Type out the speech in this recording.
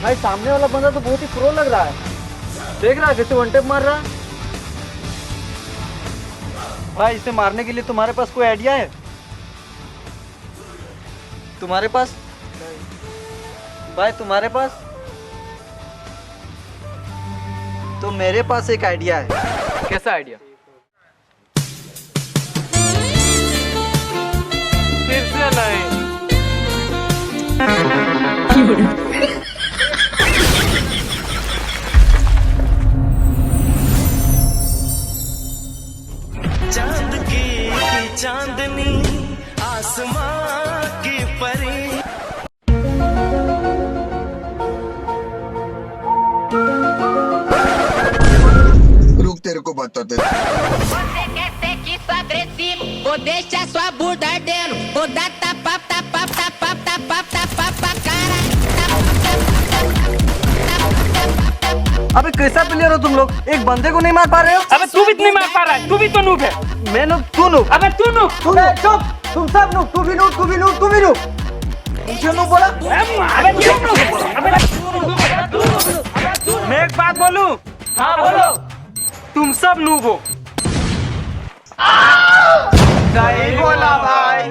भाई सामने वाला बंदा तो बहुत ही प्रो लग रहा है। देख रहा है कैसे वन टेप मार रहा है। भाई इसे मारने के लिए तुम्हारे पास कोई आइडिया है? तुम्हारे पास? भाई तुम्हारे पास? तो मेरे पास एक आइडिया है। कैसा आइडिया? फिर से नहीं। चांद की चांदनी आसमां की परी। रुक तेरे को बताते। Você quer ser que sou agressivo, vou deixar sua bunda ardendo, vou dar tapa, tapa, tapa, tapa, tapa, tapa, cara. अबे कैसा प्लेयर हो तुम लोग? एक बंदे को नहीं मार पा रहे हो? अबे तू भी नहीं मार पा रहा है, तू भी तो नूब है। मैं नूब, तू नूब। अबे तू नूब। चुप, तुम सब नूब, तू भी नूब, तू भी नूब, तू भी नूब। मुझे नूब बोला? अबे तू नूब। मैं एक बात बोलूं? हाँ बोलो। तुम सब नूब हो। सही बोला भाई।